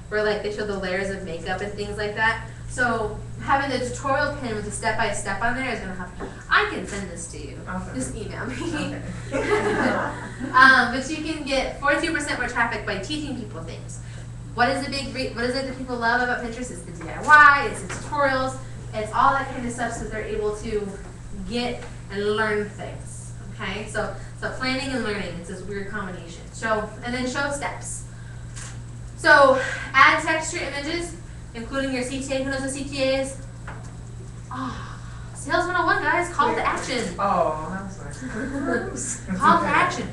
where like they show the layers of makeup and things like that. So having the tutorial pin with a step-by-step on there is going to help you. I can send this to you. Okay. Just email me. Okay. But you can get 42% more traffic by teaching people things. What is it that people love about Pinterest? It's the DIY, it's the tutorials, it's all that kind of stuff so they're able to get and learn things. Okay, so planning and learning, it's this weird combination. And then show steps. So add text to your images, including your CTA. Who knows what CTA is? Sales 101, guys, call to action. Oh, I'm sorry. Call to action.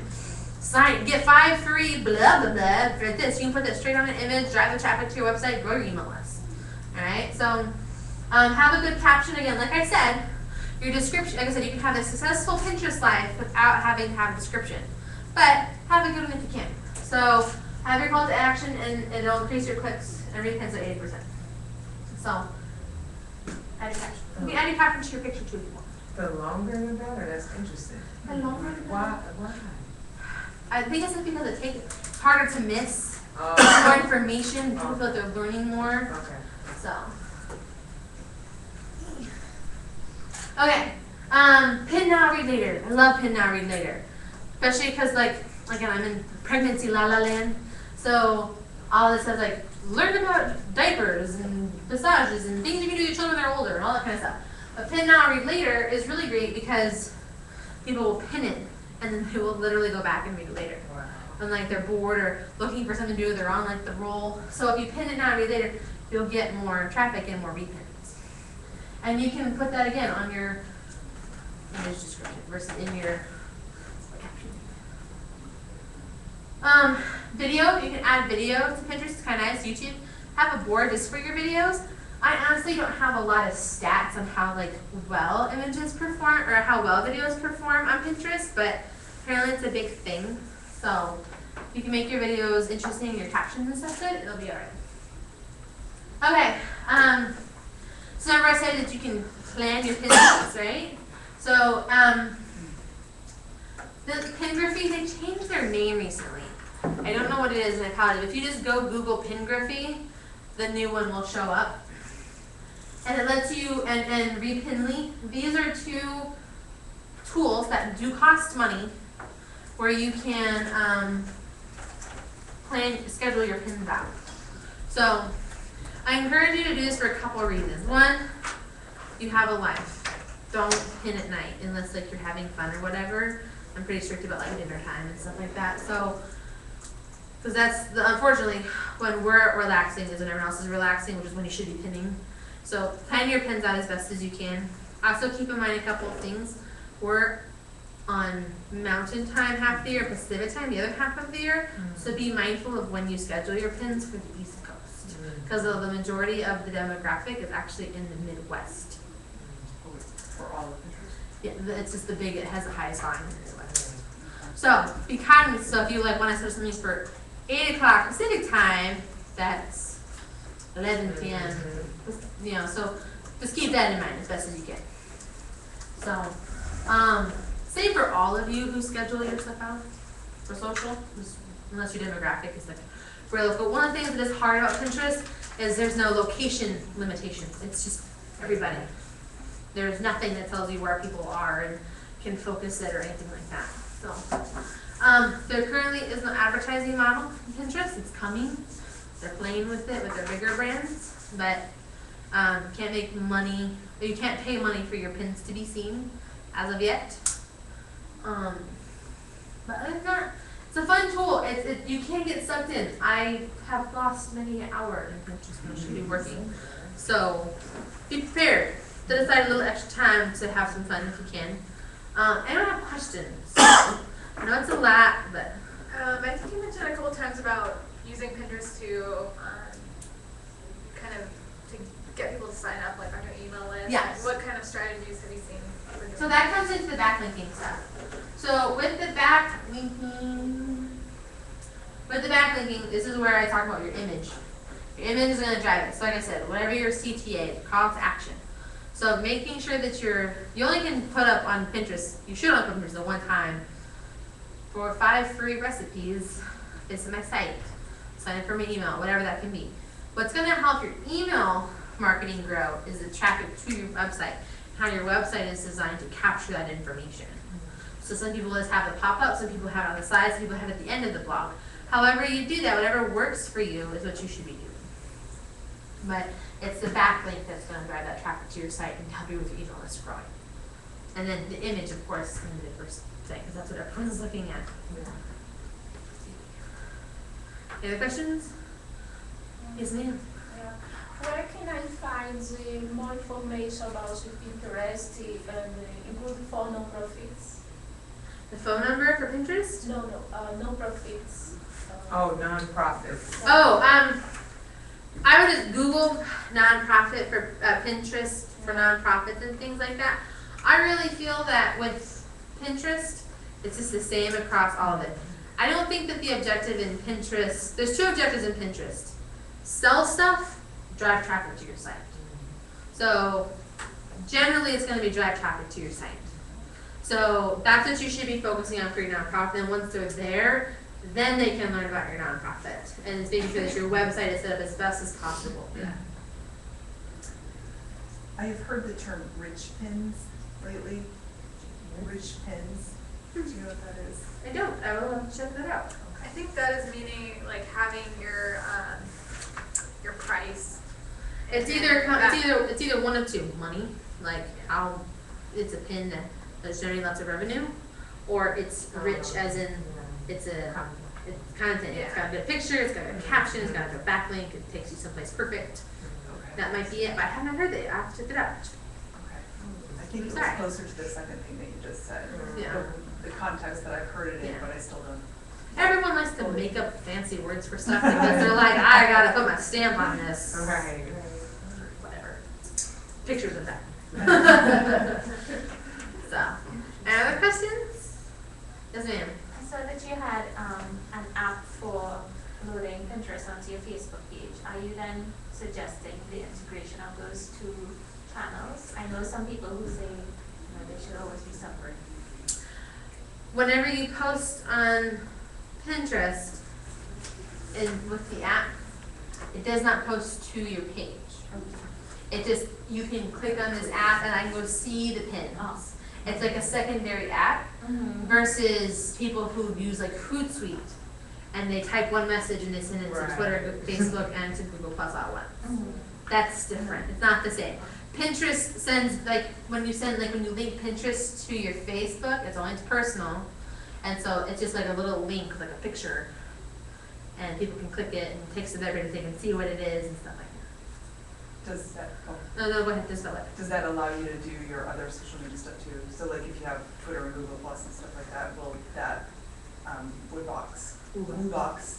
Sign, get 5 free blah blah blah for this. You can put that straight on an image, drive the traffic to your website, grow your email list. Alright, so have a good caption again. Like I said, your description, like I said, you can have a successful Pinterest life without having to have a description. But have a good one if you can. So have your call to action and it'll increase your clicks and read-pins at 80%. So add a caption. You can add your caption to your picture too if you want. The longer the better. That's interesting. The longer the better. Why? I think it's because it's harder to miss. Oh. More information. People feel like they're learning more. Okay. So. Okay, pin now, read later. I love pin now, read later. Especially because, like, again, I'm in pregnancy la la land. So, all this stuff, like, learn about diapers and massages and things you can do to your children when they're older and all that kind of stuff. But pin now, read later is really great because people will pin it and then they will literally go back and read it later. And, like, they're bored or looking for something to do, they're on, like, the roll. So, if you pin it now, read later, you'll get more traffic and more repins. And you can put that again on your image description versus in your caption. Video, you can add video to Pinterest, it's kind of nice. YouTube, have a board just for your videos. I honestly don't have a lot of stats on how like well images perform or how well videos perform on Pinterest, but apparently it's a big thing. So if you can make your videos interesting, your captions and stuff good, it'll be alright. Okay, so remember I said that you can plan your pin spots, right? So, the Pingraphy, they changed their name recently. I don't know what it is, and I apologize. If you just go Google Pingraphy, the new one will show up. And it lets you, and Repinly, these are two tools that do cost money, where you can schedule your pins out. So, I encourage you to do this for a couple of reasons. One, you have a life. Don't pin at night unless like you're having fun or whatever. I'm pretty strict about like dinner time and stuff like that. So, because that's unfortunately when we're relaxing is when everyone else is relaxing, which is when you should be pinning. So plan your pins out as best as you can. Also keep in mind a couple of things. We're on mountain time half the year, Pacific time the other half of the year. So be mindful of when you schedule your pins for the East Coast, because the majority of the demographic is actually in the Midwest. For all of Pinterest? Yeah, it's just it has the highest volume in the Midwest. So be cognizant. So if you like want to set something for 8 o'clock Pacific time, that's 11 p.m. You know, so just keep that in mind as best as you can. So, same for all of you who schedule your stuff out for social, unless your demographic is like real. But one of the things that is hard about Pinterest is there's no location limitations. It's just everybody. There's nothing that tells you where people are and can focus it or anything like that. So, there currently is no advertising model in Pinterest. It's coming. They're playing with it with their bigger brands, but can't make money. You can't pay money for your pins to be seen as of yet. But other than that, it's a fun tool. You can get sucked in. I have lost many an hour in Pinterest when I should be working. So be prepared. Set aside a little extra time to have some fun if you can. I don't have questions. I know it's a lot, but I think you mentioned a couple times about using Pinterest to kind of to get people to sign up, like on your email list. Yes. What kind of strategies have you seen for doing so that comes into the backlinking stuff. So with the backlinking, this is where I talk about your image. Your image is going to drive it. So like I said, whatever your CTA, call to action. So making sure that you only can put up on Pinterest, you should only put on Pinterest at one time, for 5 free recipes. Visit my site, sign up for my email, whatever that can be. What's going to help your email marketing grow is the traffic to your website, how your website is designed to capture that information. So some people just have it pop up, some people have it on the side, some people have it at the end of the blog. However you do that, whatever works for you is what you should be doing. But it's the backlink that's going to drive that traffic to your site and help you with your email list growing. And then the image, of course, in the first thing, because that's what everyone's looking at. Any other questions? Yes, ma'am. Where can I find more information about Pinterest and including for non-profits? The phone number for Pinterest? No, non-profits. Oh, nonprofits. Oh, I would just Google nonprofit for Pinterest for nonprofits and things like that. I really feel that with Pinterest, it's just the same across all of it. I don't think that the objective in Pinterest, there's 2 objectives in Pinterest. Sell stuff, drive traffic to your site. So generally it's going to be drive traffic to your site. So that's what you should be focusing on for your nonprofit. And once they're there, then they can learn about your nonprofit. And it's making sure that your website is set up as best as possible for that. I have heard the term rich pins. lately? Rich pins? Do you know what that is? I don't, I will check that out. I think that is meaning like having your price. It's either one of two, money, like how it's a pin that's generating lots of revenue, or it's rich as in it's content. It's got a good picture, it's got a caption, it's got a good backlink, it takes you someplace perfect. Okay. That might be it, but I haven't heard that. I'll have to check it out. Okay. I think it was Sorry. closer to the second thing that you just said. Yeah. The context that I've heard it in, Yeah. but I still don't. Everyone likes to make up fancy words for stuff because they're like, I gotta put my stamp on this. Right. Whatever. Pictures of that. So, any other questions? Yes, ma'am. I saw that you had an app for loading Pinterest onto your Facebook page. Are you then suggesting the integration of those two channels? I know some people who say, they should always be separate. Whenever you post on Pinterest and with the app, it does not post to your page. It just, you can click on this app and I can go see the pins. Oh. It's like a secondary app versus people who use like Hootsuite and they type one message and they send it to Right. Twitter, Facebook, and to Google Plus all at once. That's different. It's not the same. Pinterest sends, like, when you link Pinterest to your Facebook, it's only to personal. And so it's just like a little link, like a picture. And people can click it and it takes them to everything, they can see what it is and stuff like Does that, that. No, go ahead, just spell it. does that allow you to do your other social media stuff too? So like if you have Twitter and Google Plus and stuff like that, will that, Woodbox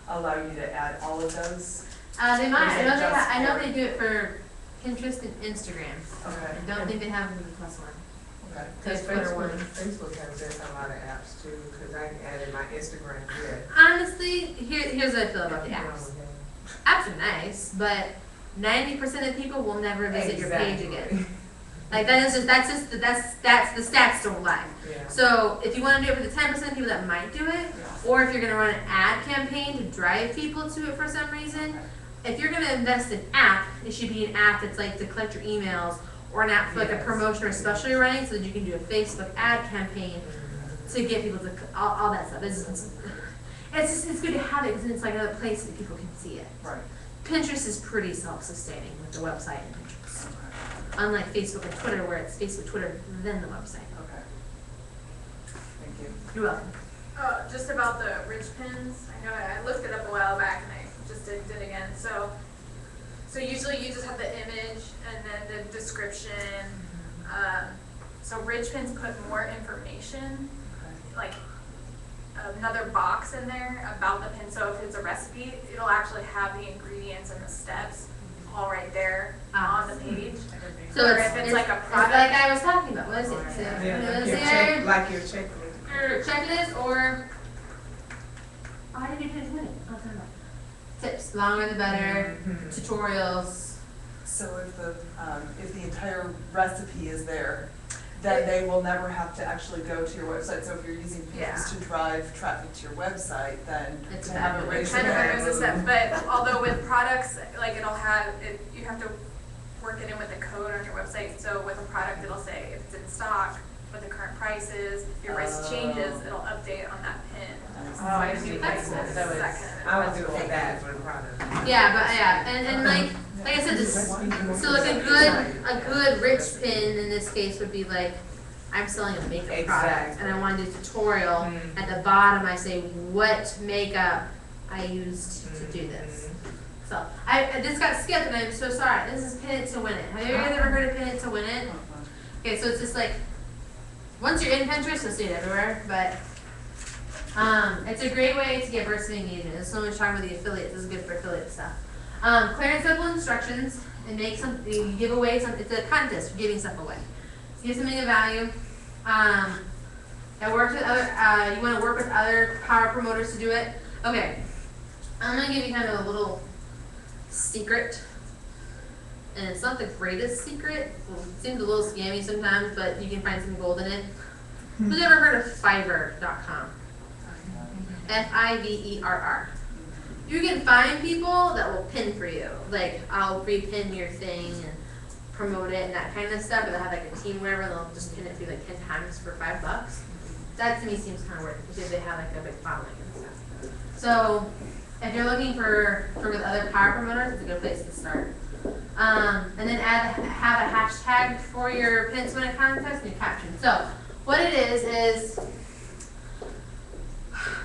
allow you to add all of those? They might, Or is it just I know for- they do it for Pinterest and Instagram. Okay. I don't think they have a Google Plus one. Okay. Cause Just Twitter one. Facebook has a lot of apps too, cause I added my Instagram yet. Honestly, here's what I feel about the apps. Apps are nice, but 90% of people will never visit your page again. Like that's the stats don't lie. Yeah. So if you want to do it for the 10% of people that might do it, or if you're going to run an ad campaign to drive people to it for some reason, if you're going to invest in app, it should be an app that's like to collect your emails, or an app for like a promotion or special you're running, so that you can do a Facebook ad campaign to get people to all that stuff. It's good to have it because it's like another place that people can see it. Right. Pinterest is pretty self-sustaining with the website and Pinterest. Unlike Facebook and Twitter, where it's Facebook, Twitter, then the website. Okay. Thank you. You're welcome. Just about the rich pins, I know I looked it up a while back and I just did it again. So usually you just have the image and then the description. So rich pins put more information, like another box in there about the pin. So if it's a recipe, it'll actually have the ingredients and the steps all right there on the page. So Or if it's like a product. like I was talking about. What is it? So, Yeah, what is your it? check, like your checklist. Or checklist or I didn't do it. I'll tell you about tips. Longer the better. Tutorials. So if the entire recipe is there, then they will never have to actually go to your website. So if you're using Pinterest to drive traffic to your website, then It's to have bad. a rich Kind of pin. removes the step, but although with products, like it'll have, you have to work it in with the code on your website. So with a product, it'll say if it's in stock, what the current price is, if your price changes, it'll update on that pin. So I do like That's that cool. kind of. I would do it that for the product. And like I said, so like a good rich pin in this case would be like, I'm selling a makeup product and I want to do a tutorial. At the bottom I say what makeup I used to do this. So this got skipped and I'm so sorry. This is Pin It to Win It. Have you guys ever heard of Pin It to Win It? Okay, so it's just like, once you're in Pinterest, you'll see it everywhere, but it's a great way to get bursting engagement. There's so much talking about the affiliates. This is good for affiliate stuff. Clear and simple instructions and make some, you give away some, it's a contest for giving stuff away. So give something of value. That works with other, you want to work with other power promoters to do it. Okay, I'm going to give you kind of a little secret. And it's not the greatest secret. It seems a little scammy sometimes, but you can find some gold in it. Who's ever heard of Fiverr.com? Fiverr. You can find people that will pin for you. Like, I'll repin your thing, and promote it and that kind of stuff, or they'll have like a team wherever, they'll just pin it through like 10 times for $5. That to me seems kind of worth it, because they have like a big following and stuff. So if you're looking for with other power promoters, it's a good place to start. And then have a hashtag for your pin to win a contest and your caption. So what it is,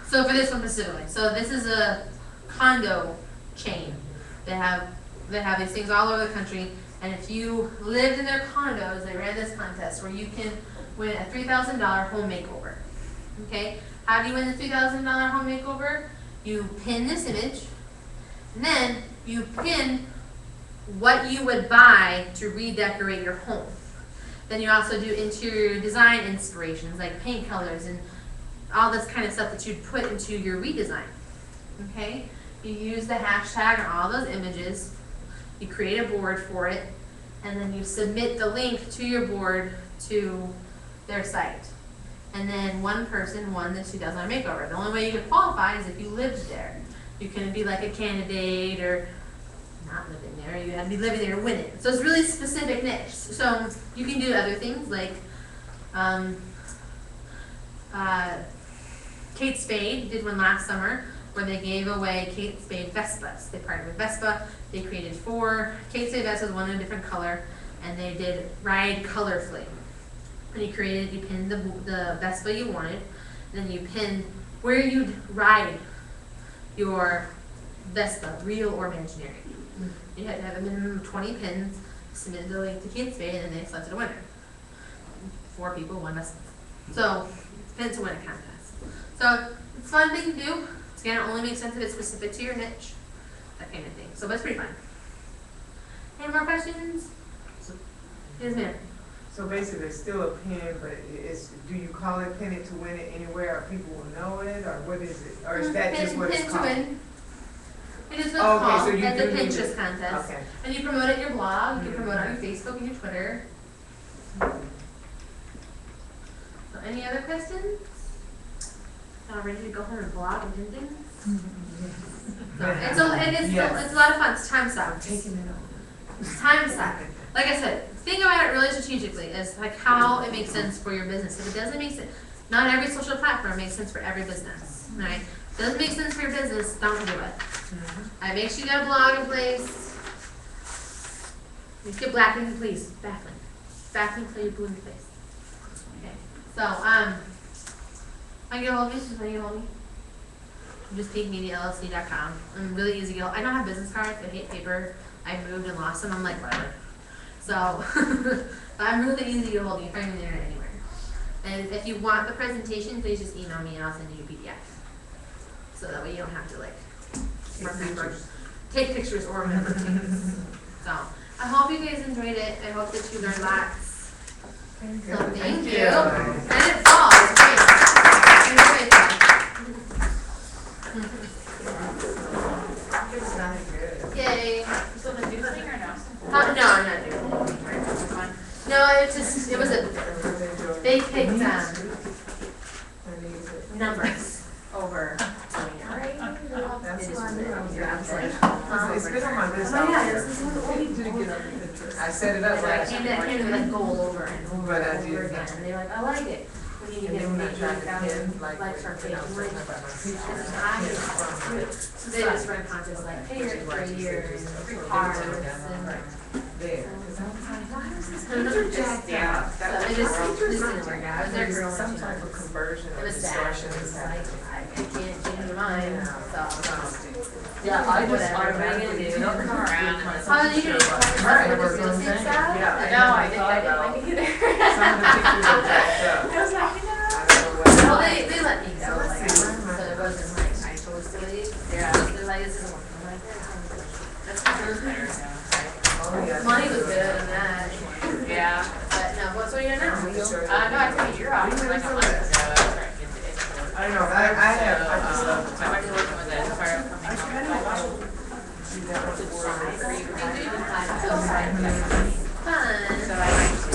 so for this one specifically, so this is a condo chain. They have these things all over the country, and if you lived in their condos, they ran this contest where you can win a $3,000 home makeover. Okay, how do you win the $3,000 home makeover? You pin this image, and then you pin what you would buy to redecorate your home. Then you also do interior design inspirations like paint colors and all this kind of stuff that you'd put into your redesign. Okay, you use the hashtag on all those images, you create a board for it, and then you submit the link to your board to their site. And then one person won the $2,000 makeover. The only way you could qualify is if you lived there. You couldn't be like a candidate or not living there. You had to be living there to win it. So it's really specific niche. So you can do other things like Kate Spade did one last summer where they gave away Kate Spade Vespas. They partnered with Vespa. They created 4 Kate Spade Vespas, one in a different color, and they did ride colorfully. And you pinned the Vespa you wanted, then you pinned where you'd ride your Vespa, real or imaginary. You had to have a minimum of 20 pins, submitted the link to Kate Spade, and then they selected a winner. 4 people, 1 Vespa. So, pin to win a contest. So, it's a fun thing to do. Again, it only makes sense if it's specific to your niche, that kind of thing. So, but it's pretty fun. Any more questions? Yes, ma'am. So basically, it's still a pin, but do you call it pin it to win it anywhere, or people will know it, or what is it? Or is that just what it's called? Pin to win. It is what it's Okay, called. so you It's a do need Pinterest to- contest. Okay. And you promote it on your blog, you promote it on your Facebook and your Twitter. So any other questions? Y'all ready to go home and blog and do things? It's a lot of fun. It's time suck. I'm taking it on. It's time suck. Like I said, think about it really strategically. It's like how it makes sense for your business. If it doesn't make sense, not every social platform makes sense for every business, right? If it doesn't make sense for your business, don't do it. Make sure you got a blog in place. Let's get backlink, please. Backlink so you blue in place. Okay. So, I get a hold of me. Just want to get a hold of me. I'm just peakmediallc.com. I'm really easy to get. I don't have business cards. I hate paper. I moved and lost them. I'm like, whatever. So, but I'm really easy to get a hold of. You can find me there anywhere. And if you want the presentation, please just email me and I'll send you a PDF. So that way you don't have to like take pictures or remember things. So I hope you guys enjoyed it. I hope that you learned lots. So thank you. And it falls. Yay. You still gonna do something or no? No, I'm not doing it. No, it was they picked numbers over. That's It's been on my list. I set it up right. And like gold over and over But I and over did. again. And they're like, I like it. When you And get then when I maybe tried to 1,000 pin, like, likes on when I was Facebook. talking about my picture. So they just run contests like, hey, you're for a year and free cards and. There. 'Cause I was like, why is this Yeah. picture jacked up? So it just didn't work out. It was their girl. Some type of conversion It or was sad. distortion It is was like, happening. I can't change my mind, so. Yeah, I just Whatever, automatically what are you gonna do? come around. How did you do it? Right, Real that's what I'm estate saying. stuff? Yeah. No, I didn't like it either. Some of the pictures are jacked up. I was like, no. I don't know what. Well, they let me go, like, See. so it wasn't like I chose to leave. They're like, this isn't working. I'm like, that's fine. Oh, yeah. Money was good and that, Yeah. but no, what's what you're now? No, I took a year off like a month ago. I don't know, I have, I just love the I might be working with a fire Fun. So I might just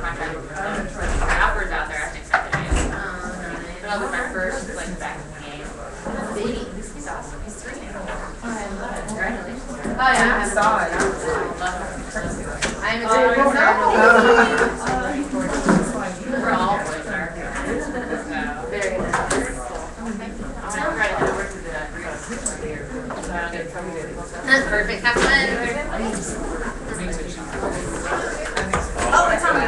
contract with offers out there, I think, Saturday. But I'll be my first, like, back in the game. Baby. He's awesome. He's 3 now. Congratulations. Oh, yeah. I saw it. I I'm a different We're all boys, aren't we? Very nice. That's perfect. Have fun. Oh, it's on the